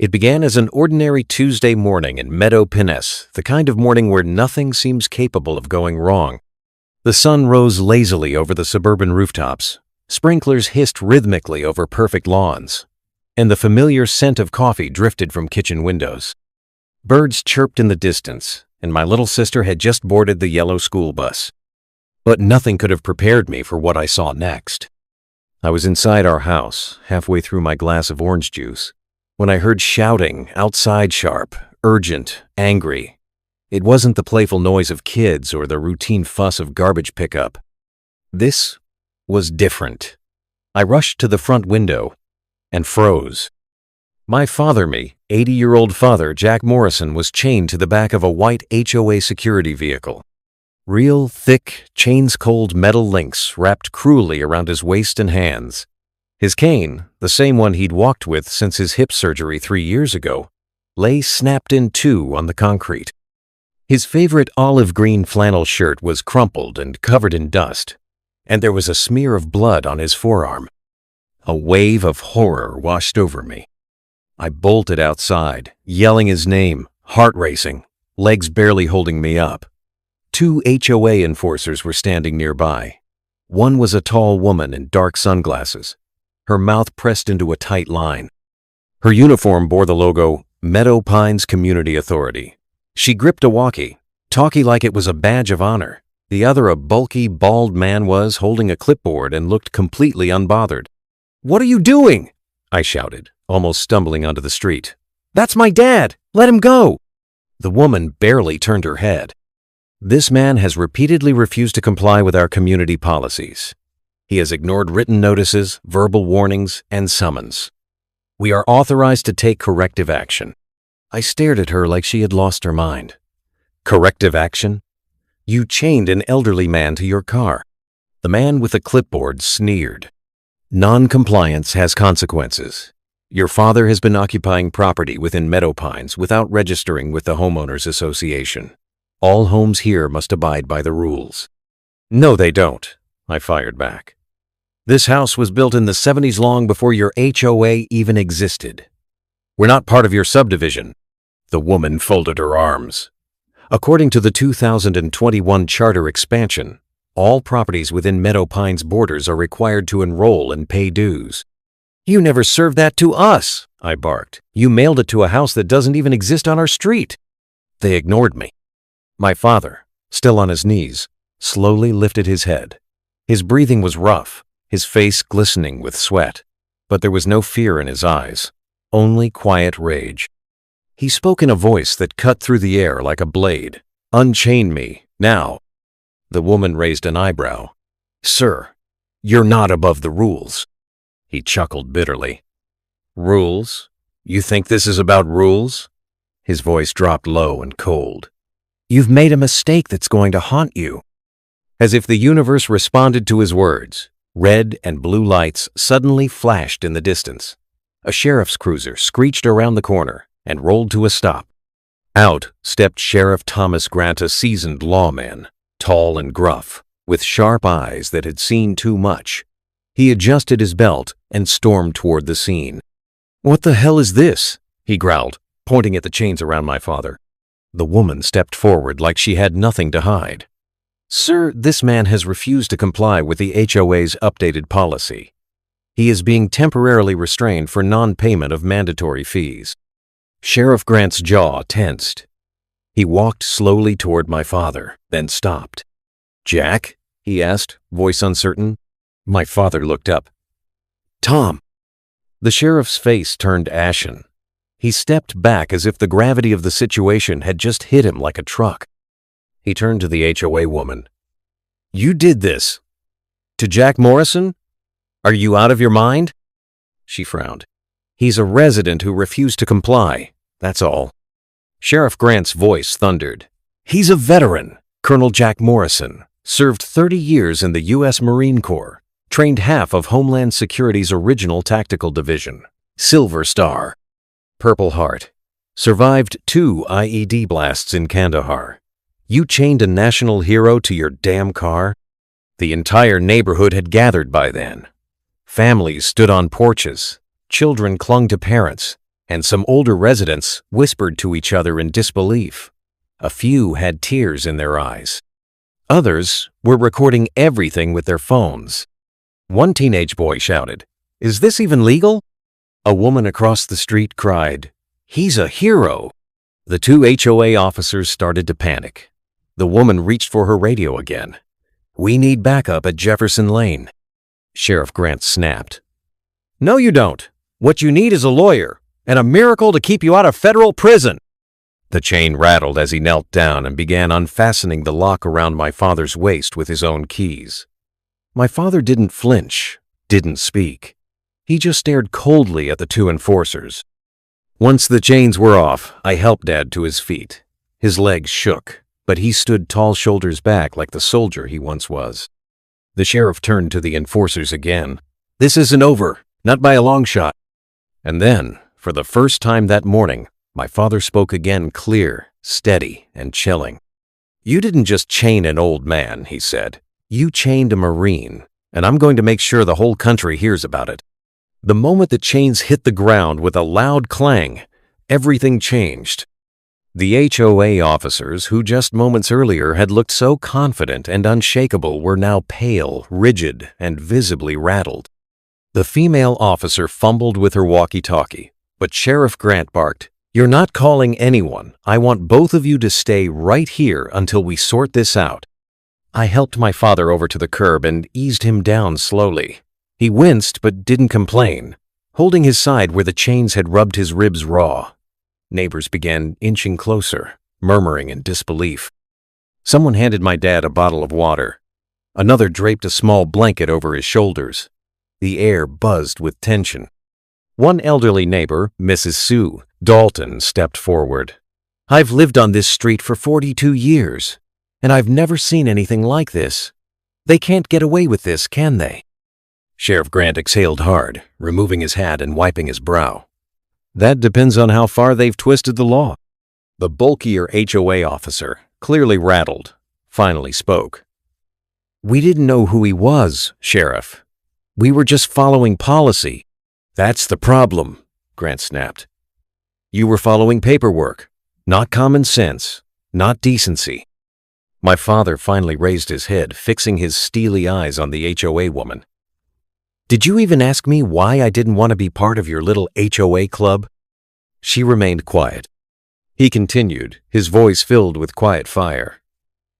It began as an ordinary Tuesday morning in Meadow Pinnes, the kind of morning where nothing seems capable of going wrong. The sun rose lazily over the suburban rooftops, sprinklers hissed rhythmically over perfect lawns, and the familiar scent of coffee drifted from kitchen windows. Birds chirped in the distance, and my little sister had just boarded the yellow school bus. But nothing could have prepared me for what I saw next. I was inside our house, halfway through my glass of orange juice, when I heard shouting outside, sharp, urgent, angry. It wasn't the playful noise of kids or the routine fuss of garbage pickup. This was different. I rushed to the front window and froze. My father-me, 80-year-old father Jack Morrison, was chained to the back of a white HOA security vehicle. Real, thick, chains-cold metal links wrapped cruelly around his waist and hands. His cane, the same one he'd walked with since his hip surgery 3 years ago, lay snapped in two on the concrete. His favorite olive green flannel shirt was crumpled and covered in dust, and there was a smear of blood on his forearm. A wave of horror washed over me. I bolted outside, yelling his name, heart racing, legs barely holding me up. 2 HOA enforcers were standing nearby. One was a tall woman in dark sunglasses, her mouth pressed into a tight line. Her uniform bore the logo, Meadow Pines Community Authority. She gripped a walkie, talkie like it was a badge of honor. The other, a bulky, bald man, was holding a clipboard and looked completely unbothered. "What are you doing?" I shouted, almost stumbling onto the street. "That's my dad! Let him go!" The woman barely turned her head. "This man has repeatedly refused to comply with our community policies. He has ignored written notices, verbal warnings, and summons. We are authorized to take corrective action." I stared at her like she had lost her mind. "Corrective action? You chained an elderly man to your car." The man with the clipboard sneered. "Non-compliance has consequences. Your father has been occupying property within Meadow Pines without registering with the Homeowners Association. All homes here must abide by the rules." "No, they don't," I fired back. "This house was built in the 70s, long before your HOA even existed. We're not part of your subdivision." The woman folded her arms. "According to the 2021 charter expansion, all properties within Meadow Pines borders are required to enroll and pay dues." "You never served that to us," I barked. "You mailed it to a house that doesn't even exist on our street." They ignored me. My father, still on his knees, slowly lifted his head. His breathing was rough, his face glistening with sweat, but there was no fear in his eyes, only quiet rage. He spoke in a voice that cut through the air like a blade. "Unchain me, now." The woman raised an eyebrow. "Sir, you're not above the rules." He chuckled bitterly. "Rules? You think this is about rules?" His voice dropped low and cold. "You've made a mistake that's going to haunt you." As if the universe responded to his words, red and blue lights suddenly flashed in the distance. A sheriff's cruiser screeched around the corner and rolled to a stop. Out stepped Sheriff Thomas Grant, a seasoned lawman, tall and gruff, with sharp eyes that had seen too much. He adjusted his belt and stormed toward the scene. "What the hell is this?" he growled, pointing at the chains around my father. The woman stepped forward like she had nothing to hide. "Sir, this man has refused to comply with the HOA's updated policy. He is being temporarily restrained for non-payment of mandatory fees." Sheriff Grant's jaw tensed. He walked slowly toward my father, then stopped. "Jack?" he asked, voice uncertain. My father looked up. "Tom." The sheriff's face turned ashen. He stepped back as if the gravity of the situation had just hit him like a truck. He turned to the HOA woman. "You did this? To Jack Morrison? Are you out of your mind?" She frowned. "He's a resident who refused to comply, that's all." Sheriff Grant's voice thundered. "He's a veteran. Colonel Jack Morrison served 30 years in the U.S. Marine Corps, trained half of Homeland Security's original tactical division, Silver Star, Purple Heart, survived 2 IED blasts in Kandahar. You chained a national hero to your damn car?" The entire neighborhood had gathered by then. Families stood on porches, children clung to parents, and some older residents whispered to each other in disbelief. A few had tears in their eyes. Others were recording everything with their phones. One teenage boy shouted, "Is this even legal?" A woman across the street cried, "He's a hero." The two HOA officers started to panic. The woman reached for her radio again. "We need backup at Jefferson Lane." Sheriff Grant snapped. "No, you don't. What you need is a lawyer, and a miracle to keep you out of federal prison." The chain rattled as he knelt down and began unfastening the lock around my father's waist with his own keys. My father didn't flinch, didn't speak. He just stared coldly at the two enforcers. Once the chains were off, I helped Dad to his feet. His legs shook, but he stood tall shoulders back like the soldier he once was. The sheriff turned to the enforcers again. "This isn't over, not by a long shot." And then, for the first time that morning, my father spoke again, clear, steady, and chilling. "You didn't just chain an old man," he said. "You chained a Marine, and I'm going to make sure the whole country hears about it." The moment the chains hit the ground with a loud clang, everything changed. The HOA officers, who just moments earlier had looked so confident and unshakable, were now pale, rigid, and visibly rattled. The female officer fumbled with her walkie-talkie, but Sheriff Grant barked, "You're not calling anyone. I want both of you to stay right here until we sort this out." I helped my father over to the curb and eased him down slowly. He winced but didn't complain, holding his side where the chains had rubbed his ribs raw. Neighbors began inching closer, murmuring in disbelief. Someone handed my dad a bottle of water. Another draped a small blanket over his shoulders. The air buzzed with tension. One elderly neighbor, Mrs. Sue Dalton, stepped forward. "I've lived on this street for 42 years, and I've never seen anything like this. They can't get away with this, can they?" Sheriff Grant exhaled hard, removing his hat and wiping his brow. "That depends on how far they've twisted the law." The bulkier HOA officer, clearly rattled, finally spoke. "We didn't know who he was, Sheriff. We were just following policy." "That's the problem," Grant snapped. "You were following paperwork, not common sense, not decency." My father finally raised his head, fixing his steely eyes on the HOA woman. "Did you even ask me why I didn't want to be part of your little HOA club?" She remained quiet. He continued, his voice filled with quiet fire.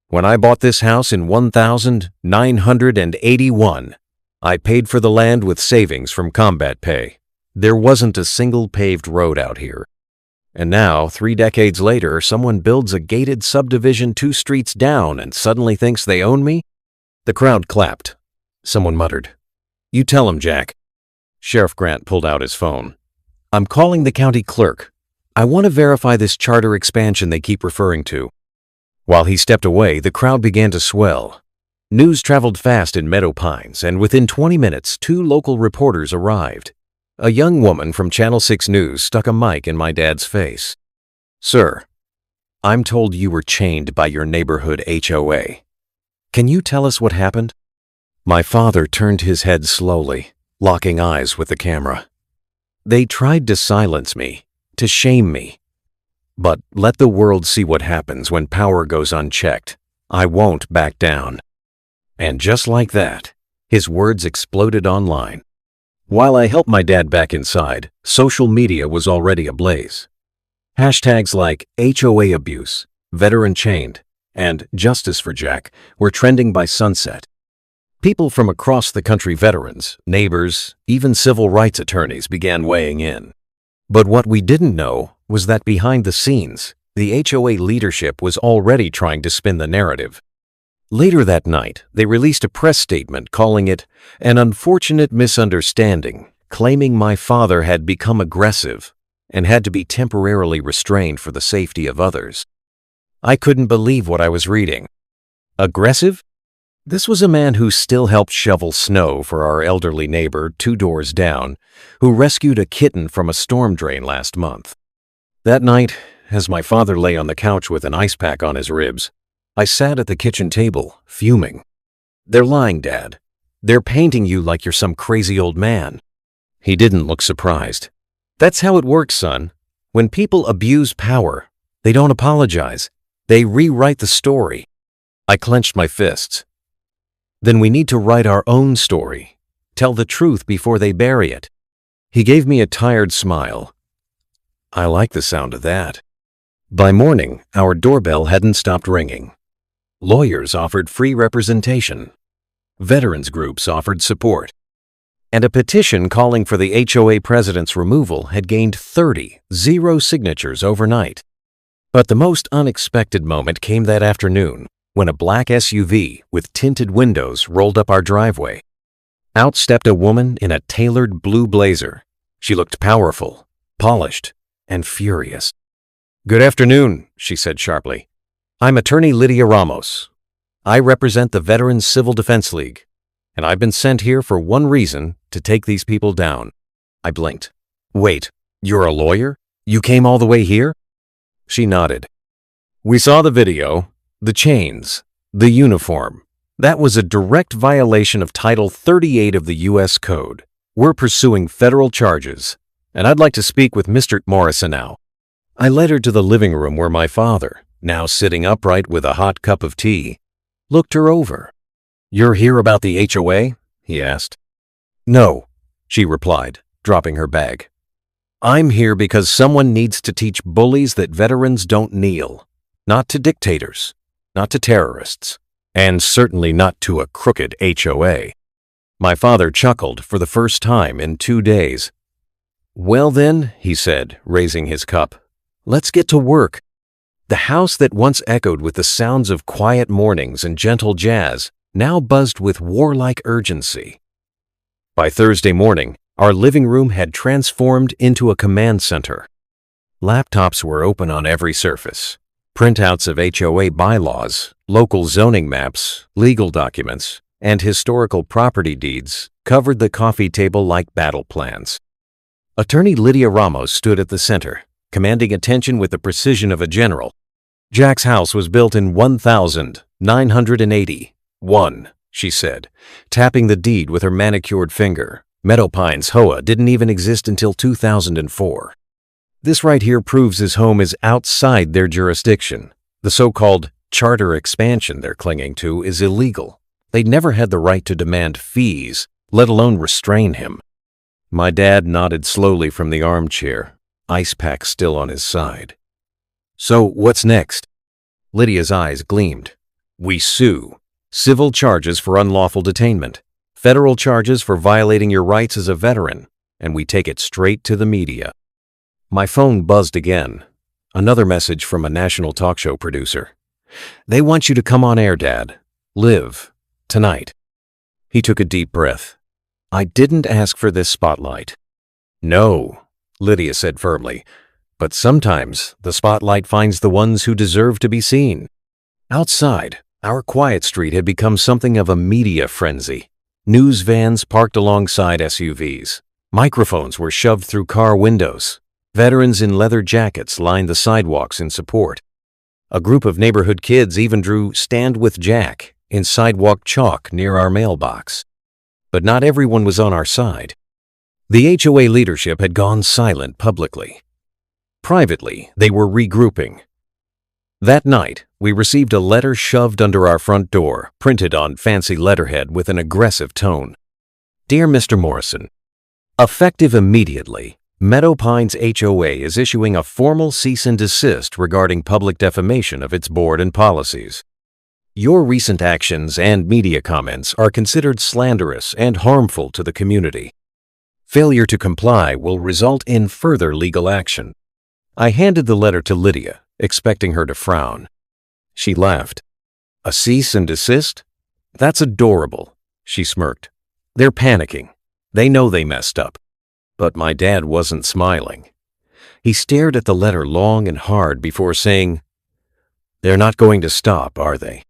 "When I bought this house in 1981, I paid for the land with savings from combat pay. There wasn't a single paved road out here. And now, 3 decades later, someone builds a gated subdivision 2 streets down and suddenly thinks they own me?" The crowd clapped. Someone muttered, "You tell him, Jack." Sheriff Grant pulled out his phone. "I'm calling the county clerk. I want to verify this charter expansion they keep referring to." While he stepped away, the crowd began to swell. News traveled fast in Meadow Pines, and within 20 minutes, 2 local reporters arrived. A young woman from Channel 6 News stuck a mic in my dad's face. "Sir, I'm told you were chained by your neighborhood HOA. Can you tell us what happened?" My father turned his head slowly, locking eyes with the camera. "They tried to silence me, to shame me. But let the world see what happens when power goes unchecked. I won't back down." And just like that, his words exploded online. While I helped my dad back inside, social media was already ablaze. Hashtags like HOA abuse, veteran chained, and Justice for Jack were trending by sunset. People from across the country, veterans, neighbors, even civil rights attorneys began weighing in. But what we didn't know was that behind the scenes, the HOA leadership was already trying to spin the narrative. Later that night, they released a press statement calling it an unfortunate misunderstanding, claiming my father had become aggressive and had to be temporarily restrained for the safety of others. I couldn't believe what I was reading. Aggressive? This was a man who still helped shovel snow for our elderly neighbor 2 doors down, who rescued a kitten from a storm drain last month. That night, as my father lay on the couch with an ice pack on his ribs, I sat at the kitchen table, fuming. "They're lying, Dad. They're painting you like you're some crazy old man." He didn't look surprised. That's how it works, son. When people abuse power, they don't apologize. They rewrite the story. I clenched my fists. Then we need to write our own story. Tell the truth before they bury it. He gave me a tired smile. I like the sound of that. By morning, our doorbell hadn't stopped ringing. Lawyers offered free representation. Veterans groups offered support. And a petition calling for the HOA president's removal had gained 30 signatures overnight. But the most unexpected moment came that afternoon when a black SUV with tinted windows rolled up our driveway. Out stepped a woman in a tailored blue blazer. She looked powerful, polished, and furious. "Good afternoon," she said sharply. "I'm attorney Lydia Ramos. I represent the Veterans Civil Defense League, and I've been sent here for one reason, to take these people down." I blinked. "Wait, you're a lawyer? You came all the way here?" She nodded. "We saw the video, the chains, the uniform. That was a direct violation of Title 38 of the U.S. Code. We're pursuing federal charges, and I'd like to speak with Mr. Morrison now." I led her to the living room where my father, now sitting upright with a hot cup of tea, looked her over. "You're here about the HOA?" he asked. "No," she replied, dropping her bag. "I'm here because someone needs to teach bullies that veterans don't kneel. Not to dictators, not to terrorists, and certainly not to a crooked HOA." My father chuckled for the first time in 2 days. "Well then," he said, raising his cup, "let's get to work." The house that once echoed with the sounds of quiet mornings and gentle jazz now buzzed with warlike urgency. By Thursday morning, our living room had transformed into a command center. Laptops were open on every surface. Printouts of HOA bylaws, local zoning maps, legal documents, and historical property deeds covered the coffee table like battle plans. Attorney Lydia Ramos stood at the center, commanding attention with the precision of a general. "Jack's house was built in 1981, she said, tapping the deed with her manicured finger. Meadow Pines HOA didn't even exist until 2004. This right here proves his home is outside their jurisdiction. The so-called charter expansion they're clinging to is illegal. They never had the right to demand fees, let alone restrain him." My dad nodded slowly from the armchair, ice pack still on his side. "So what's next?" Lydia's eyes gleamed. "We sue. Civil charges for unlawful detainment. Federal charges for violating your rights as a veteran. And we take it straight to the media." My phone buzzed again. Another message from a national talk show producer. "They want you to come on air, Dad. Live. Tonight." He took a deep breath. "I didn't ask for this spotlight." "No," Lydia said firmly, "but sometimes the spotlight finds the ones who deserve to be seen." Outside, our quiet street had become something of a media frenzy. News vans parked alongside SUVs. Microphones were shoved through car windows. Veterans in leather jackets lined the sidewalks in support. A group of neighborhood kids even drew "Stand with Jack" in sidewalk chalk near our mailbox. But not everyone was on our side. The HOA leadership had gone silent publicly. Privately, they were regrouping. That night, we received a letter shoved under our front door, printed on fancy letterhead with an aggressive tone. "Dear Mr. Morrison, effective immediately, Meadow Pines HOA is issuing a formal cease and desist regarding public defamation of its board and policies. Your recent actions and media comments are considered slanderous and harmful to the community. Failure to comply will result in further legal action." I handed the letter to Lydia, expecting her to frown. She laughed. "A cease and desist? That's adorable," she smirked. "They're panicking. They know they messed up." But my dad wasn't smiling. He stared at the letter long and hard before saying, "They're not going to stop, are they?"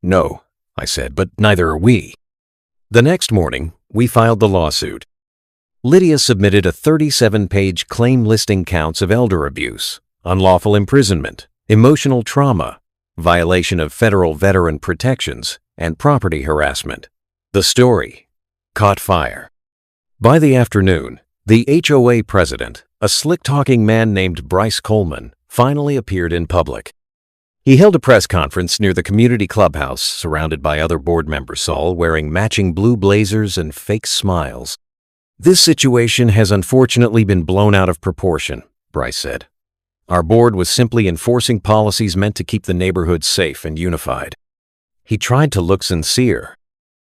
"No," I said, "but neither are we." The next morning, we filed the lawsuit. Lydia submitted a 37-page claim listing counts of elder abuse, unlawful imprisonment, emotional trauma, violation of federal veteran protections, and property harassment. The story caught fire. By the afternoon, the HOA president, a slick-talking man named Bryce Coleman finally appeared in public. He held a press conference near the community clubhouse, surrounded by other board members, all wearing matching blue blazers and fake smiles. "This situation has unfortunately been blown out of proportion," Bryce said. "Our board was simply enforcing policies meant to keep the neighborhood safe and unified." He tried to look sincere.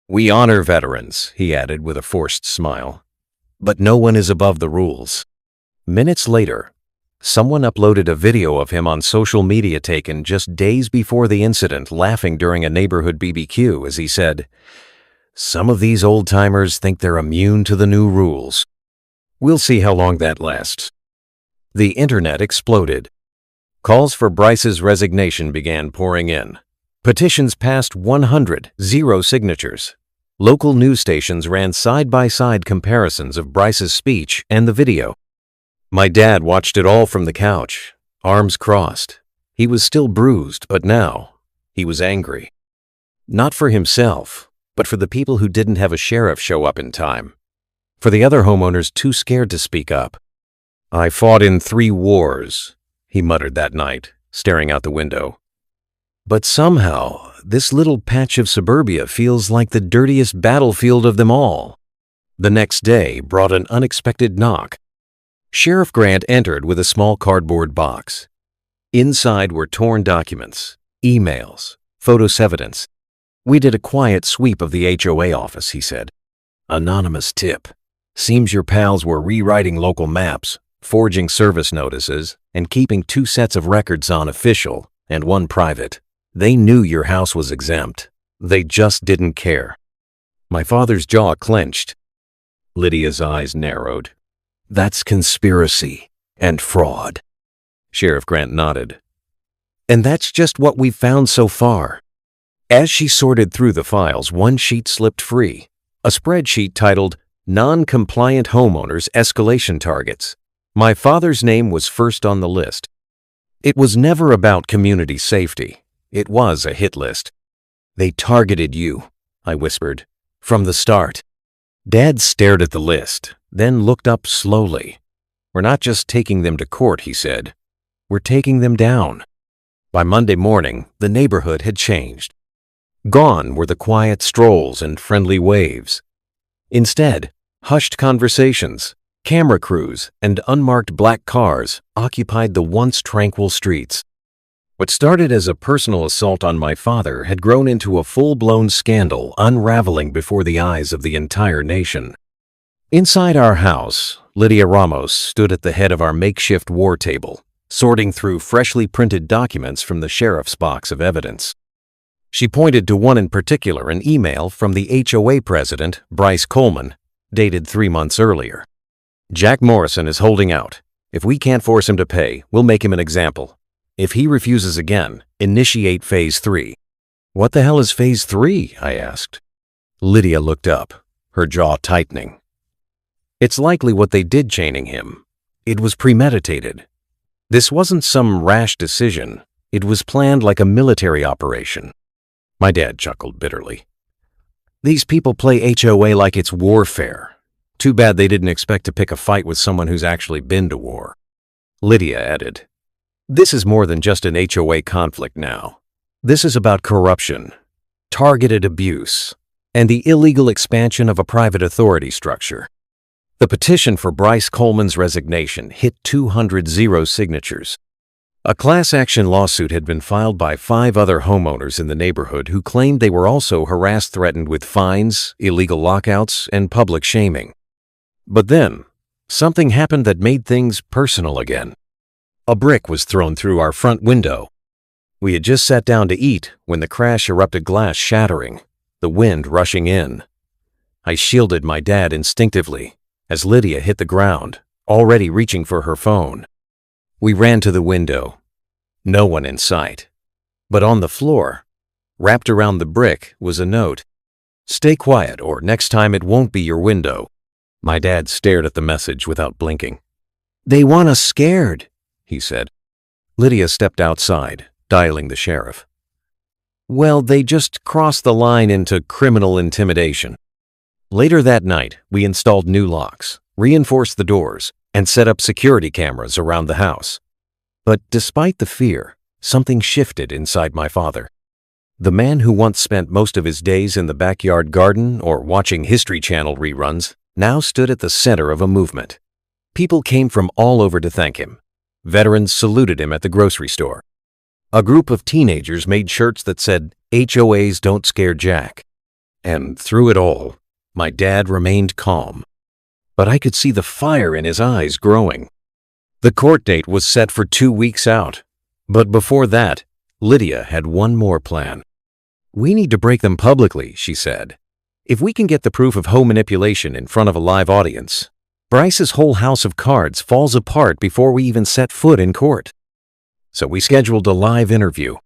"We honor veterans," he added with a forced smile. "But no one is above the rules." Minutes later, someone uploaded a video of him on social media taken just days before the incident, laughing during a neighborhood BBQ as he said, "Some of these old-timers think they're immune to the new rules. We'll see how long that lasts." The internet exploded. Calls for Bryce's resignation began pouring in. Petitions passed 100 signatures. Local news stations ran side-by-side comparisons of Bryce's speech and the video. My dad watched it all from the couch, arms crossed. He was still bruised, but now he was angry. Not for himself, but for the people who didn't have a sheriff show up in time. For the other homeowners too scared to speak up. "I fought in 3 wars, he muttered that night, staring out the window. "But somehow, this little patch of suburbia feels like the dirtiest battlefield of them all." The next day brought an unexpected knock. Sheriff Grant entered with a small cardboard box. Inside were torn documents, emails, photos evidence. "We did a quiet sweep of the HOA office," he said. "Anonymous tip. Seems your pals were rewriting local maps, forging service notices, and keeping 2 sets of records on official and 1 private. They knew your house was exempt. They just didn't care." My father's jaw clenched. Lydia's eyes narrowed. "That's conspiracy and fraud." Sheriff Grant nodded. "And that's just what we've found so far." As she sorted through the files, one sheet slipped free, a spreadsheet titled Non-Compliant Homeowners Escalation Targets. My father's name was first on the list. It was never about community safety. It was a hit list. "They targeted you," I whispered, "from the start." Dad stared at the list, then looked up slowly. "We're not just taking them to court," he said. "We're taking them down." By Monday morning, the neighborhood had changed. Gone were the quiet strolls and friendly waves. Instead, hushed conversations, camera crews, and unmarked black cars occupied the once tranquil streets. What started as a personal assault on my father had grown into a full-blown scandal unraveling before the eyes of the entire nation. Inside our house, Lydia Ramos stood at the head of our makeshift war table, sorting through freshly printed documents from the sheriff's box of evidence. She pointed to one in particular, an email from the HOA president, Bryce Coleman, dated 3 months earlier. "Jack Morrison is holding out. If we can't force him to pay, we'll make him an example. If he refuses again, initiate Phase 3. "What the hell is Phase 3? I asked. Lydia looked up, her jaw tightening. "It's likely what they did chaining him. It was premeditated. This wasn't some rash decision. It was planned like a military operation." My dad chuckled bitterly. "These people play HOA like it's warfare. Too bad they didn't expect to pick a fight with someone who's actually been to war." Lydia added, "This is more than just an HOA conflict now. This is about corruption, targeted abuse, and the illegal expansion of a private authority structure." The petition for Bryce Coleman's resignation hit 200 signatures. A class action lawsuit had been filed by 5 other homeowners in the neighborhood who claimed they were also harassed, threatened with fines, illegal lockouts, and public shaming. But then, something happened that made things personal again. A brick was thrown through our front window. We had just sat down to eat when the crash erupted, glass shattering, the wind rushing in. I shielded my dad instinctively as Lydia hit the ground, already reaching for her phone. We ran to the window. No one in sight. But on the floor, wrapped around the brick, was a note. "Stay quiet, or next time it won't be your window." My dad stared at the message without blinking. "They want us scared," he said. Lydia stepped outside, dialing the sheriff. "Well, they just crossed the line into criminal intimidation." Later that night, we installed new locks, reinforced the doors, and set up security cameras around the house. But despite the fear, something shifted inside my father. The man who once spent most of his days in the backyard garden or watching History Channel reruns now stood at the center of a movement. People came from all over to thank him. Veterans saluted him at the grocery store. A group of teenagers made shirts that said, "HOAs don't scare Jack." And through it all, my dad remained calm. But I could see the fire in his eyes growing. The court date was set for 2 weeks out. But before that, Lydia had one more plan. "We need to break them publicly," she said. "If we can get the proof of home manipulation in front of a live audience, Bryce's whole house of cards falls apart before we even set foot in court." So we scheduled a live interview.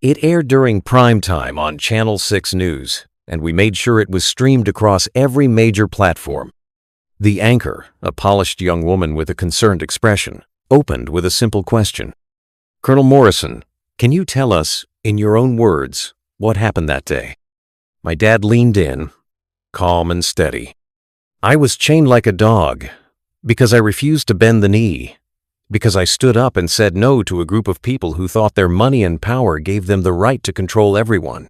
It aired during prime time on Channel 6 News, and we made sure it was streamed across every major platform. The anchor, a polished young woman with a concerned expression, opened with a simple question. "Colonel Morrison, can you tell us, in your own words, what happened that day?" My dad leaned in, calm and steady. "I was chained like a dog because I refused to bend the knee, because I stood up and said no to a group of people who thought their money and power gave them the right to control everyone."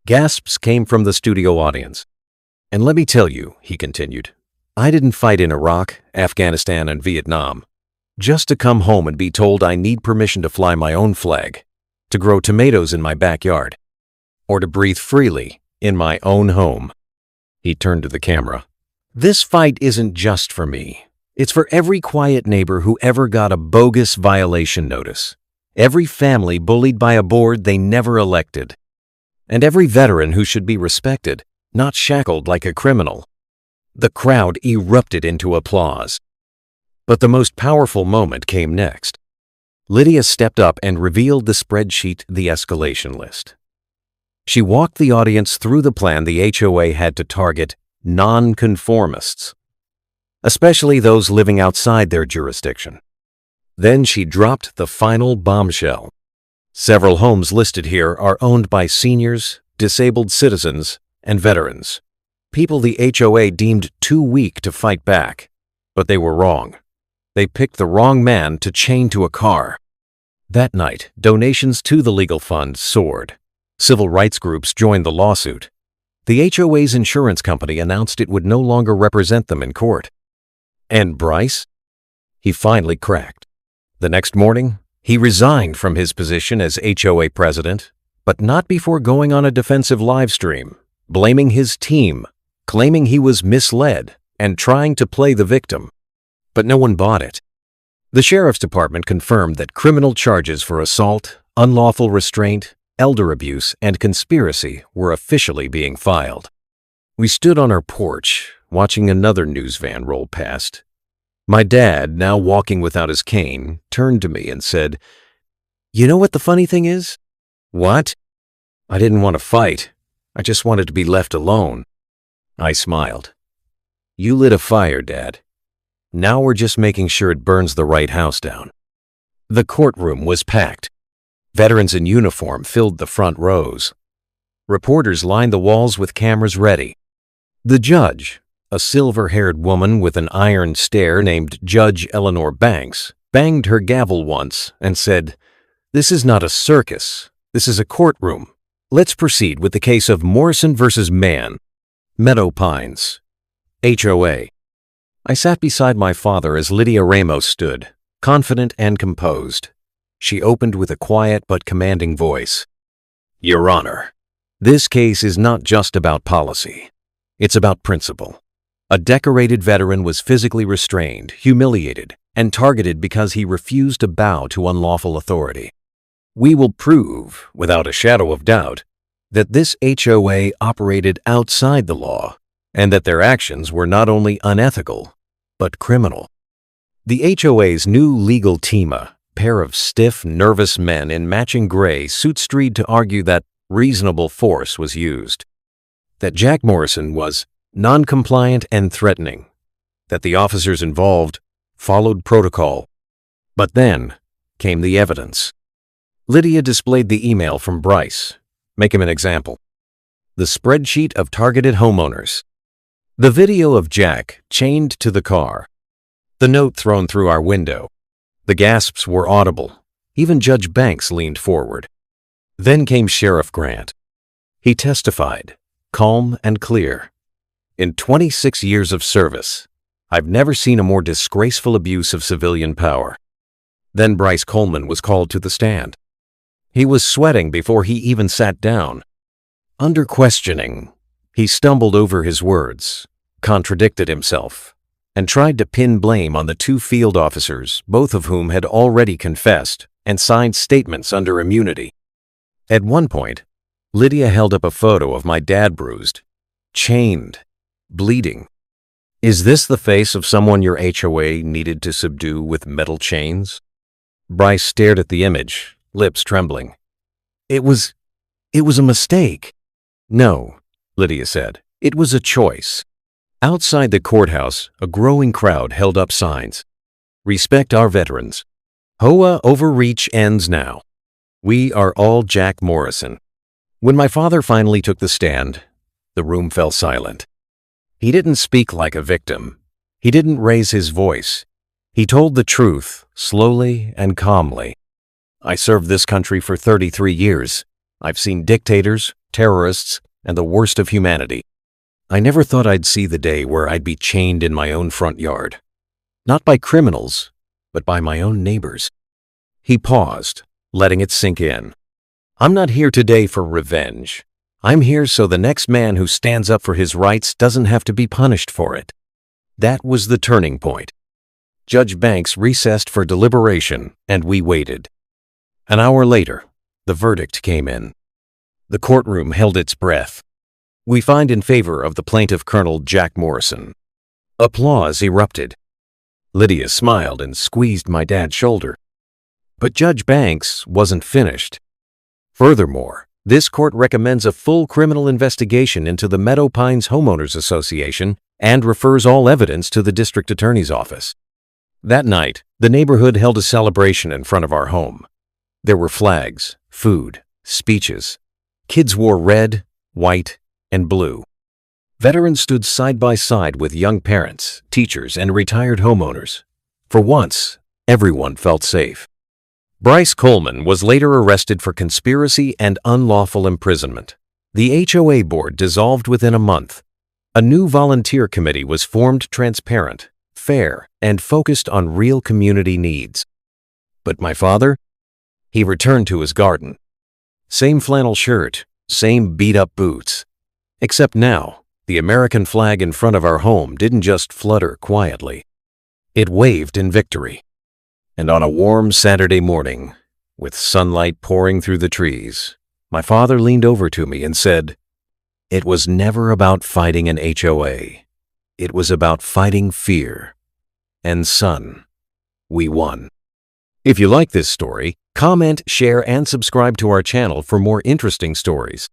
Gasps came from the studio audience. "And let me tell you," he continued, "I didn't fight in Iraq, Afghanistan, and Vietnam just to come home and be told I need permission to fly my own flag, to grow tomatoes in my backyard, or to breathe freely in my own home." He turned to the camera. "This fight isn't just for me. It's for every quiet neighbor who ever got a bogus violation notice, every family bullied by a board they never elected, and every veteran who should be respected, not shackled like a criminal." The crowd erupted into applause. But the most powerful moment came next. Lydia stepped up and revealed the spreadsheet, the escalation list. She walked the audience through the plan the HOA had to target nonconformists, especially those living outside their jurisdiction. Then she dropped the final bombshell. Several homes listed here are owned by seniors, disabled citizens, and veterans. People the HOA deemed too weak to fight back. But they were wrong. They picked the wrong man to chain to a car. That night, donations to the legal fund soared. Civil rights groups joined the lawsuit. The HOA's insurance company announced it would no longer represent them in court. And Bryce? He finally cracked. The next morning, he resigned from his position as HOA president, but not before going on a defensive live stream, blaming his team, claiming he was misled, and trying to play the victim. But no one bought it. The sheriff's department confirmed that criminal charges for assault, unlawful restraint, elder abuse, and conspiracy were officially being filed. We stood on our porch, watching another news van roll past. My dad, now walking without his cane, turned to me and said, "You know what the funny thing is?" "What?" "I didn't want to fight. I just wanted to be left alone." I smiled. "You lit a fire, Dad. Now we're just making sure it burns the right house down." The courtroom was packed. Veterans in uniform filled the front rows. Reporters lined the walls with cameras ready. The judge, a silver-haired woman with an iron stare named Judge Eleanor Banks, banged her gavel once and said, "This is not a circus. This is a courtroom. Let's proceed with the case of Morrison versus Mann, Meadow Pines, HOA." I sat beside my father as Lydia Ramos stood, confident and composed. She opened with a quiet but commanding voice. "Your Honor, this case is not just about policy. It's about principle. A decorated veteran was physically restrained, humiliated, and targeted because he refused to bow to unlawful authority. We will prove, without a shadow of doubt, that this HOA operated outside the law, and that their actions were not only unethical, but criminal." The HOA's new legal team, a pair of stiff, nervous men in matching gray suits, streed to argue that reasonable force was used, that Jack Morrison was non-compliant and threatening, that the officers involved followed protocol. But then came the evidence. Lydia displayed the email from Bryce. Make him an example. The spreadsheet of targeted homeowners. The video of Jack chained to the car. the note thrown through our window. The gasps were audible. Even Judge Banks leaned forward. Then came Sheriff Grant. He testified, calm and clear. In 26 years of service, I've never seen a more disgraceful abuse of civilian power. Then Bryce Coleman was called to the stand. He was sweating before he even sat down. Under questioning, he stumbled over his words, contradicted himself, and tried to pin blame on the two field officers, both of whom had already confessed and signed statements under immunity. At one point, Lydia held up a photo of my dad bruised, chained, bleeding. Is this the face of someone your HOA needed to subdue with metal chains? Bryce stared at the image, lips trembling. It was a mistake. No, Lydia said. It was a choice. Outside the courthouse, a growing crowd held up signs. Respect our veterans. HOA overreach ends now. We are all Jack Morrison. When my father finally took the stand, the room fell silent. He didn't speak like a victim. He didn't raise his voice. He told the truth, slowly and calmly. I served this country for 33 years. I've seen dictators, terrorists, and the worst of humanity. I never thought I'd see the day where I'd be chained in my own front yard. Not by criminals, but by my own neighbors. He paused, letting it sink in. I'm not here today for revenge. I'm here so the next man who stands up for his rights doesn't have to be punished for it. That was the turning point. Judge Banks recessed for deliberation, and we waited. An hour later, the verdict came in. The courtroom held its breath. We find in favor of the plaintiff, Colonel Jack Morrison. Applause erupted. Lydia smiled and squeezed my dad's shoulder. But Judge Banks wasn't finished. Furthermore, this court recommends a full criminal investigation into the Meadow Pines Homeowners Association and refers all evidence to the district attorney's office. That night, the neighborhood held a celebration in front of our home. There were flags, food, speeches. Kids wore red, white, and blue. Veterans stood side by side with young parents, teachers, and retired homeowners. For once, everyone felt safe. Bryce Coleman was later arrested for conspiracy and unlawful imprisonment. The HOA board dissolved within a month. A new volunteer committee was formed, transparent, fair, and focused on real community needs. But my father? He returned to his garden. Same flannel shirt, same beat-up boots. Except now, the American flag in front of our home didn't just flutter quietly. It waved in victory. And on a warm Saturday morning, with sunlight pouring through the trees, my father leaned over to me and said, "It was never about fighting an HOA. It was about fighting fear. And son, we won." If you like this story, comment, share, and subscribe to our channel for more interesting stories.